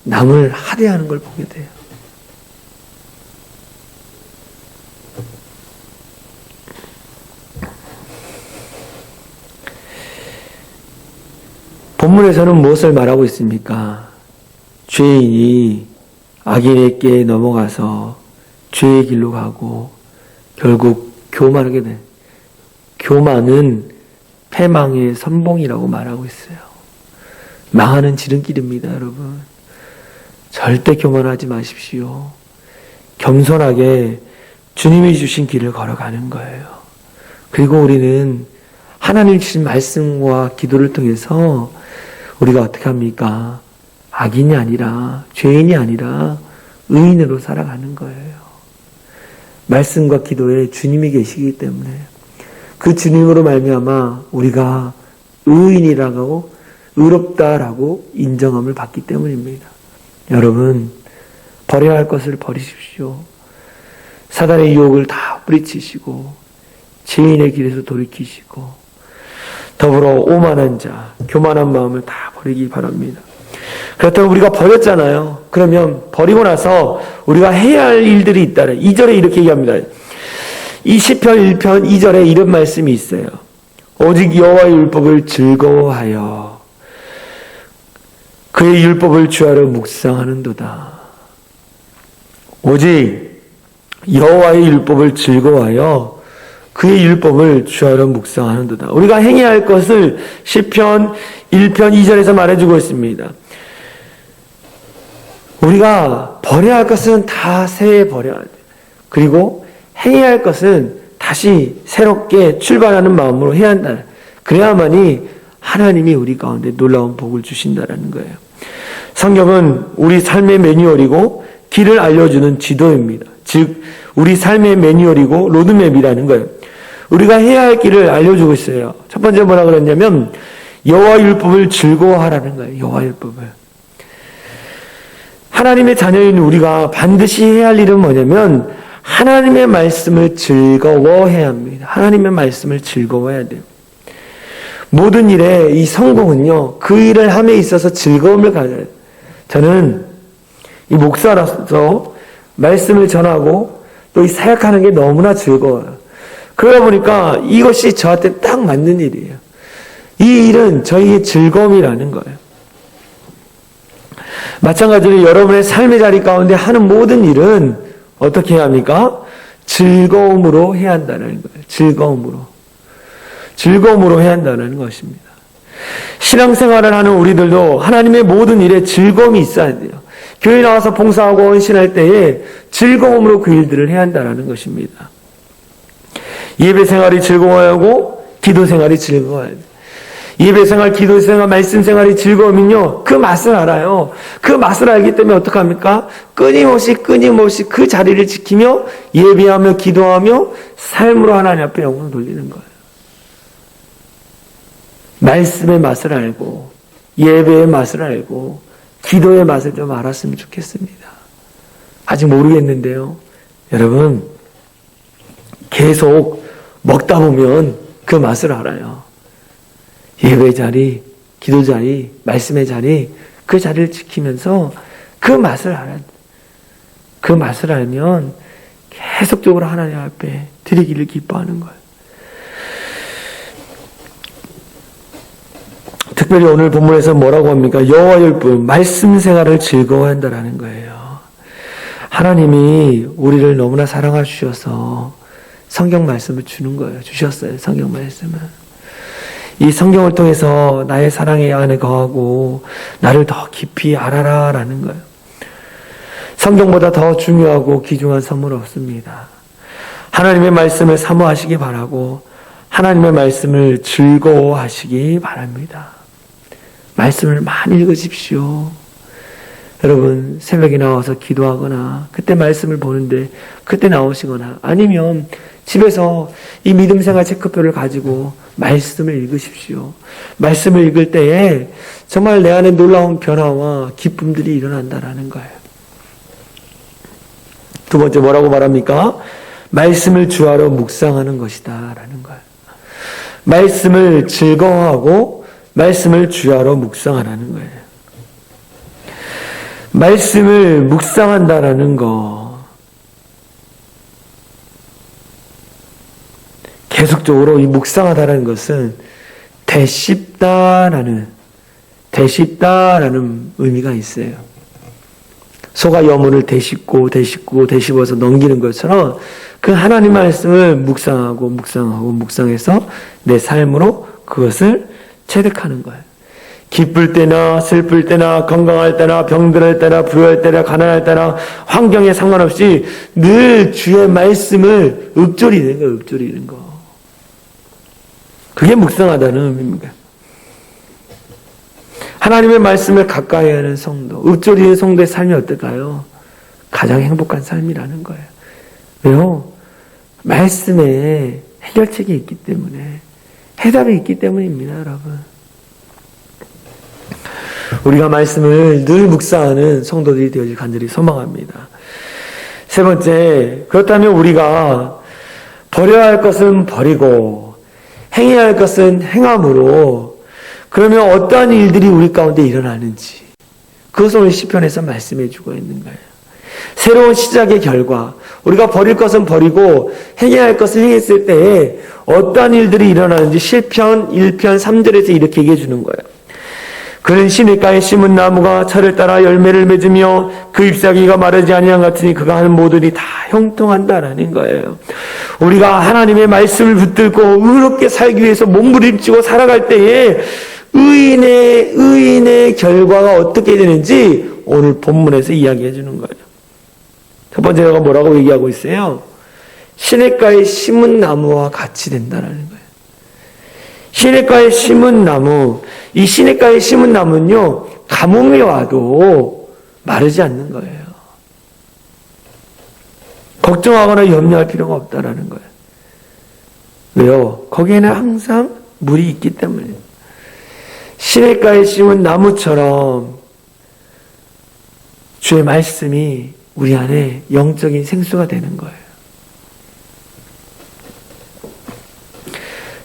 남을 하대하는 걸 보게 돼요. 본문에서는 무엇을 말하고 있습니까? 죄인이 악인에게 넘어가서 죄의 길로 가고 결국 교만하게 돼. 교만은 패망의 선봉이라고 말하고 있어요. 망하는 지름길입니다, 여러분. 절대 교만하지 마십시오. 겸손하게 주님이 주신 길을 걸어가는 거예요. 그리고 우리는 하나님 주신 말씀과 기도를 통해서 우리가 어떻게 합니까? 악인이 아니라, 죄인이 아니라 의인으로 살아가는 거예요. 말씀과 기도에 주님이 계시기 때문에 그 주님으로 말미암아 우리가 의인이라고, 의롭다라고 인정함을 받기 때문입니다. 여러분, 버려야 할 것을 버리십시오. 사단의 유혹을 다 뿌리치시고 죄인의 길에서 돌이키시고 더불어 오만한 자, 교만한 마음을 다 버리기 바랍니다. 그렇다면 우리가 버렸잖아요. 그러면 버리고 나서 우리가 해야 할 일들이 있다. 2절에 이렇게 얘기합니다. 이 시편 1편 2절에 이런 말씀이 있어요. 오직 여호와의 율법을 즐거워하여 그의 율법을 주하러 묵상하는도다. 오직 여호와의 율법을 즐거워하여 그의 율법을 주하러 묵상하는도다. 우리가 행해야 할 것을 시편 1편 2절에서 말해주고 있습니다. 우리가 버려야 할 것은 다 새해 버려야 돼. 그리고 행해야 할 것은 다시 새롭게 출발하는 마음으로 해야 한다. 그래야만이 하나님이 우리 가운데 놀라운 복을 주신다라는 거예요. 성경은 우리 삶의 매뉴얼이고 길을 알려주는 지도입니다. 즉 우리 삶의 매뉴얼이고 로드맵이라는 거예요. 우리가 해야 할 길을 알려주고 있어요. 첫 번째 뭐라 그랬냐면 여호와 율법을 즐거워하라는 거예요. 여호와 율법을. 하나님의 자녀인 우리가 반드시 해야 할 일은 뭐냐면 하나님의 말씀을 즐거워해야 합니다. 하나님의 말씀을 즐거워해야 돼요. 모든 일에 이 성공은요, 그 일을 함에 있어서 즐거움을 가져야 돼요. 저는 이 목사로서 말씀을 전하고 또 이 사역하는 게 너무나 즐거워요. 그러다 보니까 이것이 저한테 딱 맞는 일이에요. 이 일은 저희의 즐거움이라는 거예요. 마찬가지로 여러분의 삶의 자리 가운데 하는 모든 일은 어떻게 해야 합니까? 즐거움으로 해야 한다는 거예요. 즐거움으로 해야 한다는 것입니다. 신앙생활을 하는 우리들도 하나님의 모든 일에 즐거움이 있어야 돼요. 교회 나와서 봉사하고 헌신할 때에 즐거움으로 그 일들을 해야 한다는 것입니다. 예배 생활이 즐거워야 하고 기도 생활이 즐거워야 돼요. 예배 생활, 기도 생활, 말씀 생활이 즐거우면요, 그 맛을 알아요. 그 맛을 알기 때문에 어떡합니까? 끊임없이 그 자리를 지키며 예배하며 기도하며 삶으로 하나님 앞에 영광을 돌리는 거예요. 말씀의 맛을 알고 예배의 맛을 알고 기도의 맛을 좀 알았으면 좋겠습니다. 아직 모르겠는데요. 여러분, 계속 먹다 보면 그 맛을 알아요. 예배 자리, 기도 자리, 말씀의 자리, 그 자리를 지키면서 그 맛을 알아야 돼. 그 맛을 알면 계속적으로 하나님 앞에 드리기를 기뻐하는 거예요. 특별히 오늘 본문에서 뭐라고 합니까? 여호와 율법, 말씀 생활을 즐거워한다라는 거예요. 하나님이 우리를 너무나 사랑하셔서 성경 말씀을 주는 거예요. 주셨어요. 성경 말씀을. 이 성경을 통해서 나의 사랑의 안에 거하고 나를 더 깊이 알아라라는 거예요. 성경보다 더 중요하고 귀중한 선물 없습니다. 하나님의 말씀을 사모하시기 바라고 하나님의 말씀을 즐거워하시기 바랍니다. 말씀을 많이 읽으십시오. 여러분 새벽에 나와서 기도하거나 그때 말씀을 보는데 그때 나오시거나 아니면 집에서 이 믿음생활 체크표를 가지고 말씀을 읽으십시오. 말씀을 읽을 때에 정말 내 안에 놀라운 변화와 기쁨들이 일어난다라는 거예요. 두 번째 뭐라고 말합니까? 말씀을 주하러 묵상하는 것이다 라는 거예요. 말씀을 즐거워하고 말씀을 주하러 묵상하라는 거예요. 말씀을 묵상한다라는 거 계속적으로 이 묵상하다라는 것은 되씹다라는 의미가 있어요. 소가 여물을 되씹어서 넘기는 것처럼 그 하나님 말씀을 묵상해서 내 삶으로 그것을 체득하는 거예요. 기쁠 때나 슬플 때나 건강할 때나 병들 때나 부유할 때나 가난할 때나 환경에 상관없이 늘 주의 말씀을 읊조리는 거. 그게 묵상하다는 의미입니다. 하나님의 말씀을 가까이 하는 성도, 읊조리는 성도의 삶이 어떨까요? 가장 행복한 삶이라는 거예요. 왜요? 말씀에 해결책이 있기 때문에, 해답이 있기 때문입니다, 여러분. 우리가 말씀을 늘 묵상하는 성도들이 되어질 간절히 소망합니다. 세 번째, 그렇다면 우리가 버려야 할 것은 버리고 행해야 할 것은 행함으로 그러면 어떠한 일들이 우리 가운데 일어나는지 그것을 오늘 시편에서 말씀해 주고 있는 거예요. 새로운 시작의 결과, 우리가 버릴 것은 버리고 행해야 할 것을 행했을 때에 어떠한 일들이 일어나는지 시편 1편 3절에서 이렇게 얘기해 주는 거예요. 그는 시냇가에 심은 나무가 철을 따라 열매를 맺으며 그 잎사귀가 마르지 아니한 같으니 그가 하는 모든 일이 다 형통한다라는 거예요. 우리가 하나님의 말씀을 붙들고 의롭게 살기 위해서 몸부림치고 살아갈 때에 의인의 결과가 어떻게 되는지 오늘 본문에서 이야기해 주는 거예요. 첫 번째가 뭐라고 얘기하고 있어요? 시냇가에 심은 나무와 같이 된다라는 거예요. 시냇가에 심은 나무, 이 시냇가에 심은 나무는요, 가뭄이 와도 마르지 않는 거예요. 걱정하거나 염려할 필요가 없다라는 거예요. 왜요? 거기에는 항상 물이 있기 때문에. 시냇가에 심은 나무처럼 주의 말씀이 우리 안에 영적인 생수가 되는 거예요.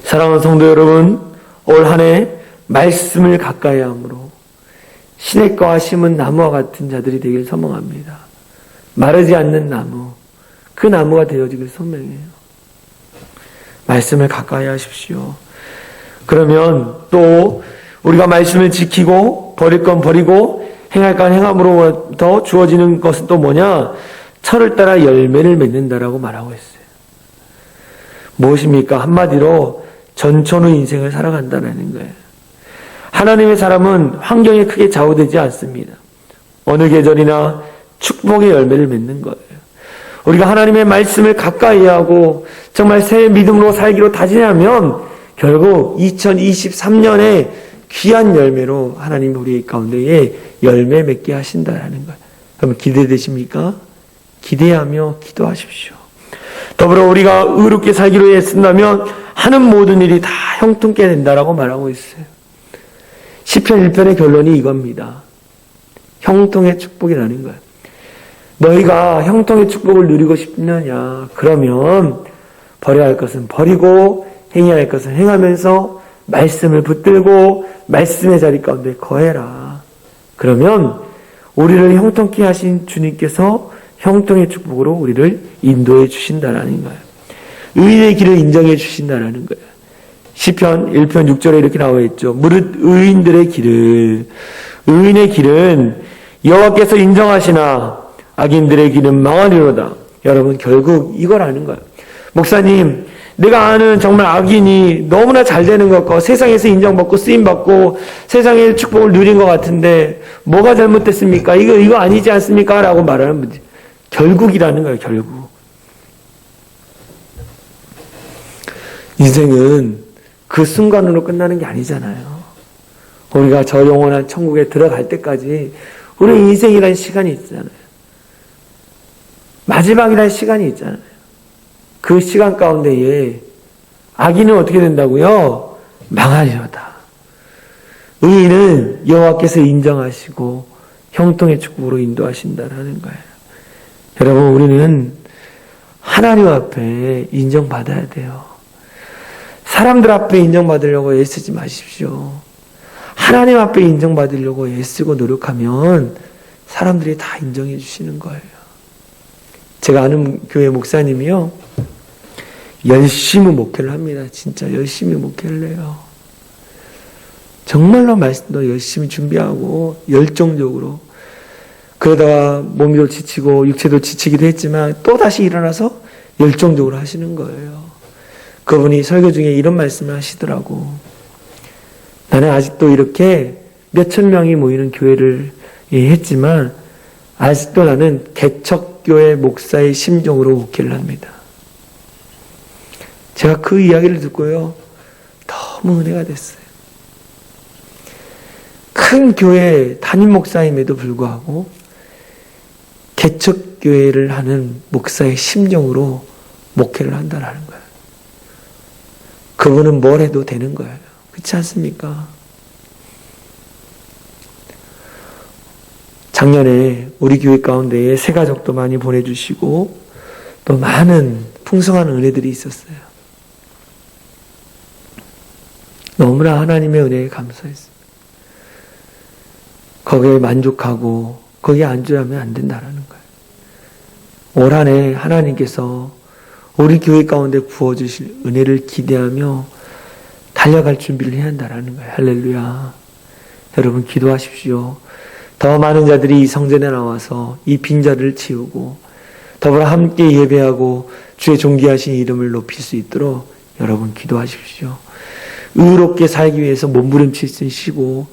사랑하는 성도 여러분, 올 한 해 말씀을 가까이 함으로 시냇가와 심은 나무와 같은 자들이 되길 소망합니다. 마르지 않는 나무, 그 나무가 되어지길 소망해요. 말씀을 가까이 하십시오. 그러면 또 우리가 말씀을 지키고 버릴 건 버리고 행할 건 행함으로부터 주어지는 것은 또 뭐냐? 철을 따라 열매를 맺는다라고 말하고 있어요. 무엇입니까? 한마디로 전천후 인생을 살아간다는 거예요. 하나님의 사람은 환경에 크게 좌우되지 않습니다. 어느 계절이나 축복의 열매를 맺는 거예요. 우리가 하나님의 말씀을 가까이 하고 정말 새 믿음으로 살기로 다짐하면 결국 2023년에 귀한 열매로 하나님 우리 가운데에 열매 맺게 하신다라는 거예요. 그러면 기대되십니까? 기대하며 기도하십시오. 더불어 우리가 의롭게 살기로 했습니다면 하는 모든 일이 다 형통케 된다라고 말하고 있어요. 시편 1편의 결론이 이겁니다. 형통의 축복이라는 거예요. 너희가 형통의 축복을 누리고 싶느냐? 그러면 버려야 할 것은 버리고 행해야 할 것은 행하면서 말씀을 붙들고 말씀의 자리 가운데 거해라. 그러면 우리를 형통케 하신 주님께서 형통의 축복으로 우리를 인도해 주신다라는 거예요. 의인의 길을 인정해 주신다라는 거예요. 시편 1편 6절에 이렇게 나와 있죠. 무릇 의인들의 길은 여호와께서 인정하시나 악인들의 길은 망하리로다. 여러분 결국 이걸 아는 거예요. 목사님, 내가 아는 정말 악인이 너무나 잘 되는 것 같고 세상에서 인정받고 쓰임받고 세상의 축복을 누린 것 같은데 뭐가 잘못됐습니까? 이거 아니지 않습니까? 라고 말하는 분들. 결국이라는 거예요. 결국. 인생은 그 순간으로 끝나는 게 아니잖아요. 우리가 저 영원한 천국에 들어갈 때까지 우리 인생이라는 시간이 있잖아요. 마지막이라는 시간이 있잖아요. 그 시간 가운데에 악인은 어떻게 된다고요? 망하리로다. 의인은 여호와께서 인정하시고 형통의 축복으로 인도하신다라는 거예요. 여러분, 우리는 하나님 앞에 인정받아야 돼요. 사람들 앞에 인정받으려고 애쓰지 마십시오. 하나님 앞에 인정받으려고 애쓰고 노력하면 사람들이 다 인정해 주시는 거예요. 제가 아는 교회 목사님이요, 열심히 목회를 합니다. 진짜 열심히 목회를 해요. 정말로 말씀도 열심히 준비하고 열정적으로. 그러다가 몸도 지치고 육체도 지치기도 했지만 또 다시 일어나서 열정적으로 하시는 거예요. 그분이 설교 중에 이런 말씀을 하시더라고. 나는 아직도 이렇게 몇천 명이 모이는 교회를 했지만 아직도 나는 개척교회 목사의 심정으로 목회를 합니다. 제가 그 이야기를 듣고요, 너무 은혜가 됐어요. 큰 교회 담임 목사임에도 불구하고 개척교회를 하는 목사의 심정으로 목회를 한다는 거예요. 그분은 뭘 해도 되는 거예요. 그렇지 않습니까? 작년에 우리 교회 가운데에 새 가족도 많이 보내주시고 또 많은 풍성한 은혜들이 있었어요. 너무나 하나님의 은혜에 감사했습니다. 거기에 만족하고 거기에 안주하면 안 된다는 거예요. 올 한 해 하나님께서 우리 교회 가운데 부어주실 은혜를 기대하며 달려갈 준비를 해야 한다는 거예요. 할렐루야. 여러분, 기도하십시오. 더 많은 자들이 이 성전에 나와서 이 빈자리를 채우고 더불어 함께 예배하고 주의 존귀하신 이름을 높일 수 있도록 여러분 기도하십시오. 의롭게 살기 위해서 몸부림치시고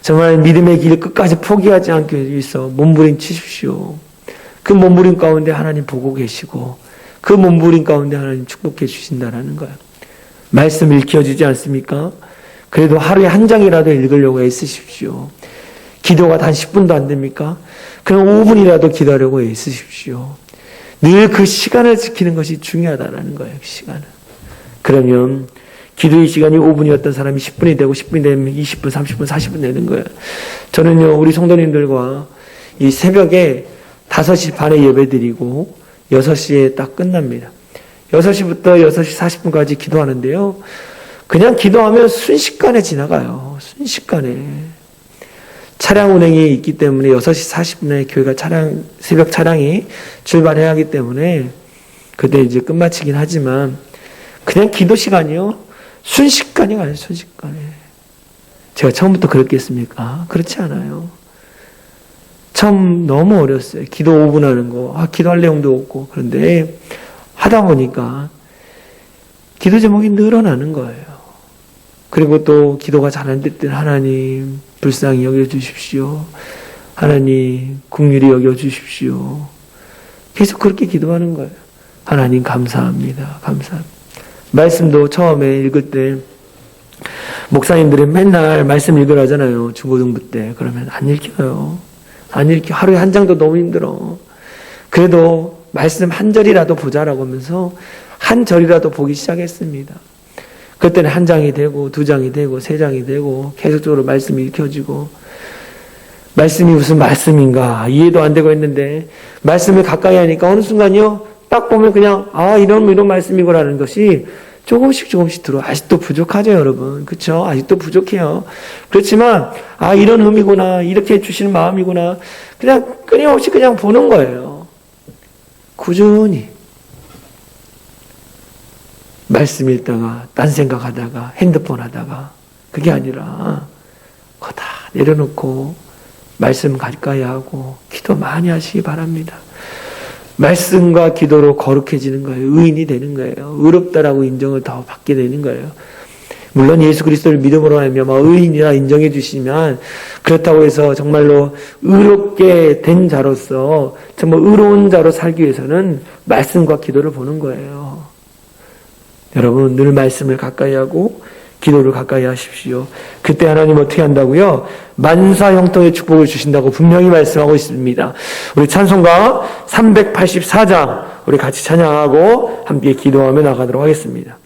정말 믿음의 길을 끝까지 포기하지 않기 위해서 몸부림치십시오. 그 몸부림 가운데 하나님 보고 계시고 그 몸부림 가운데 하나님 축복해 주신다는 거예요. 말씀 읽혀주지 않습니까? 그래도 하루에 한 장이라도 읽으려고 애쓰십시오. 기도가 단 10분도 안 됩니까? 그럼 5분이라도 기도하려고 애쓰십시오. 늘 그 시간을 지키는 것이 중요하다는 거예요. 시간은. 그러면 기도의 시간이 5분이었던 사람이 10분이 되고 10분이 되면 20분, 30분, 40분 되는 거예요. 저는요, 우리 성도님들과 이 새벽에 5시 반에 예배 드리고 6시에 딱 끝납니다. 6시부터 6시 40분까지 기도하는데요. 그냥 기도하면 순식간에 지나가요. 순식간에. 차량 운행이 있기 때문에 6시 40분에 교회가 새벽 차량이 출발해야 하기 때문에 그때 이제 끝마치긴 하지만 그냥 기도 시간이요. 순식간에 가요. 순식간에. 제가 처음부터 그랬겠습니까? 그렇지 않아요. 처음 너무 어렸어요. 기도 5분 하는 거. 기도할 내용도 없고. 그런데 하다 보니까 기도 제목이 늘어나는 거예요. 그리고 또 기도가 잘 안 될 때는 하나님 불쌍히 여겨주십시오. 하나님 긍휼히 여겨주십시오. 계속 그렇게 기도하는 거예요. 하나님 감사합니다. 감사합니다. 말씀도 처음에 읽을 때 목사님들은 맨날 말씀 읽으라잖아요. 중고등부 때. 그러면 안 읽혀요. 안 읽혀. 하루에 한 장도 너무 힘들어. 그래도 말씀 한 절이라도 보자라고 하면서 한 절이라도 보기 시작했습니다. 그때는 한 장이 되고 2장이 되고 3장이 되고 계속적으로 말씀이 읽혀지고 말씀이 무슨 말씀인가 이해도 안 되고 했는데 말씀을 가까이 하니까 어느 순간요 딱 보면 그냥 이런 말씀이고라는 것이 조금씩 들어. 아직도 부족하죠, 여러분. 그렇죠? 아직도 부족해요. 그렇지만 이런 의미구나, 이렇게 해주시는 마음이구나. 그냥 끊임없이 그냥 보는 거예요. 꾸준히 말씀 읽다가 딴 생각하다가 핸드폰 하다가 그게 아니라 그거 다 내려놓고 말씀 가까이 하고 기도 많이 하시기 바랍니다. 말씀과 기도로 거룩해지는 거예요. 의인이 되는 거예요. 의롭다라고 인정을 더 받게 되는 거예요. 물론 예수 그리스도를 믿음으로 하면 의인이라 인정해 주시면 그렇다고 해서 정말로 의롭게 된 자로서 정말 의로운 자로 살기 위해서는 말씀과 기도를 보는 거예요. 여러분 늘 말씀을 가까이 하고 기도를 가까이 하십시오. 그때 하나님 어떻게 한다고요? 만사 형통의 축복을 주신다고 분명히 말씀하고 있습니다. 우리 찬송가 384장 우리 같이 찬양하고 함께 기도하며 나가도록 하겠습니다.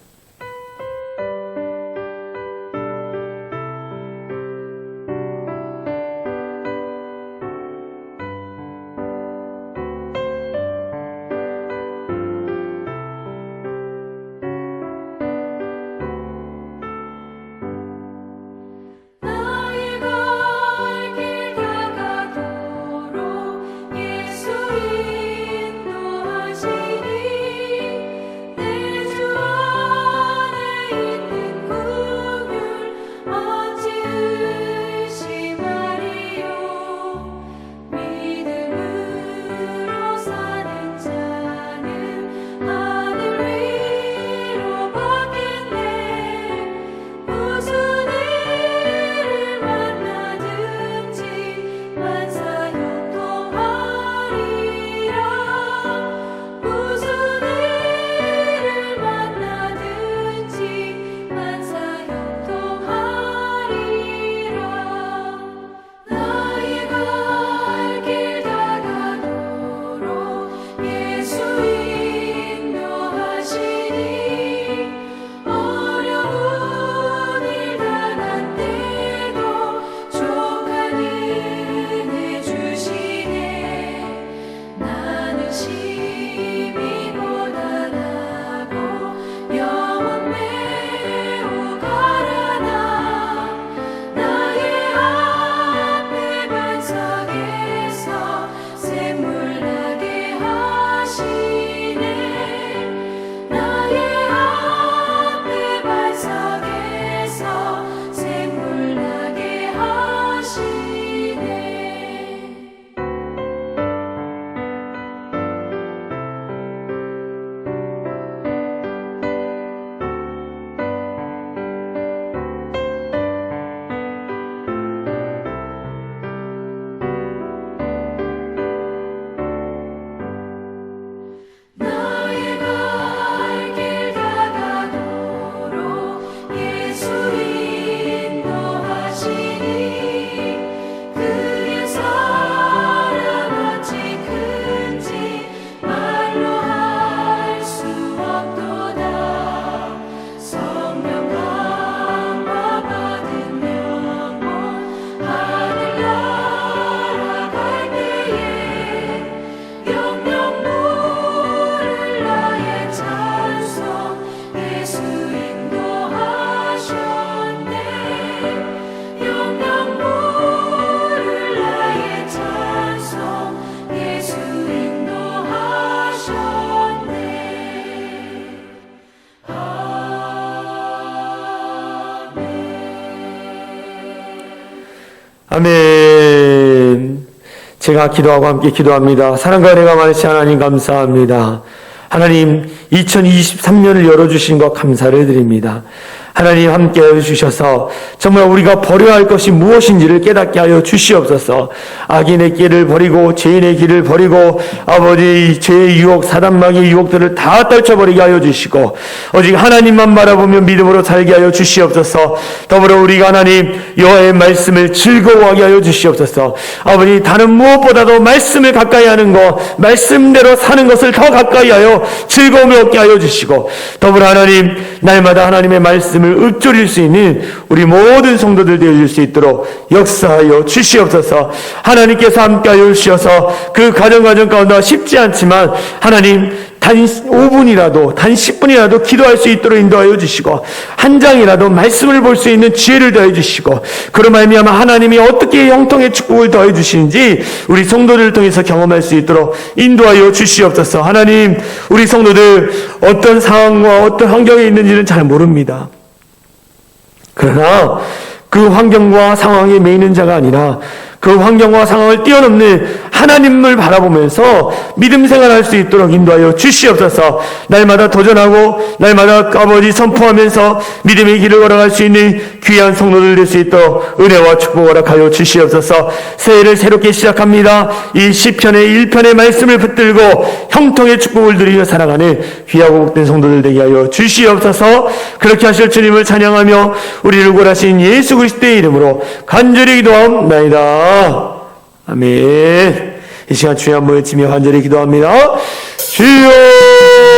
아멘. 제가 기도하고 함께 기도합니다. 사랑과 은혜가 많으신 하나님 감사합니다. 하나님 2023년을 열어주신 것 감사를 드립니다. 하나님 함께 해주셔서 정말 우리가 버려야 할 것이 무엇인지를 깨닫게 하여 주시옵소서. 악인의 길을 버리고 죄인의 길을 버리고 아버지 죄의 유혹 사단마귀의 유혹들을 다 떨쳐버리게 하여 주시고 오직 하나님만 바라보며 믿음으로 살게 하여 주시옵소서. 더불어 우리가 하나님 여호와의 말씀을 즐거워하게 하여 주시옵소서. 아버지 다른 무엇보다도 말씀을 가까이 하는 것 말씀대로 사는 것을 더 가까이 하여 즐거움을 얻게 하여 주시고 더불어 하나님 날마다 하나님의 말씀을 읊조릴 수 있는 우리 모든 성도들 되어줄 수 있도록 역사하여 주시옵소서. 하나님께서 함께하여 주셔서 그 가정 가운데 쉽지 않지만 하나님 단 5분이라도 단 10분이라도 기도할 수 있도록 인도하여 주시고 한 장이라도 말씀을 볼 수 있는 지혜를 더해 주시고 그로 말미암아 하나님이 어떻게 형통의 축복을 더해 주시는지 우리 성도들을 통해서 경험할 수 있도록 인도하여 주시옵소서. 하나님 우리 성도들 어떤 상황과 어떤 환경에 있는지는 잘 모릅니다. 그러나 그 환경과 상황에 매이는 자가 아니라 그 환경과 상황을 뛰어넘는 하나님을 바라보면서 믿음 생활할 수 있도록 인도하여 주시옵소서. 날마다 도전하고 날마다 아버지 선포하면서 믿음의 길을 걸어갈 수 있는 귀한 성도들 될 수 있도록 은혜와 축복 허락하여 주시옵소서. 새해를 새롭게 시작합니다. 이 시편의 1편의 말씀을 붙들고 형통의 축복을 누리며 살아가는 귀하고 복된 성도들 되게 하여 주시옵소서. 그렇게 하실 주님을 찬양하며 우리를 구원하신 예수 그리스도의 이름으로 간절히 기도하옵나이다. 아멘. 이 시간 주여 한번 외치며 간절히 기도합니다. 주여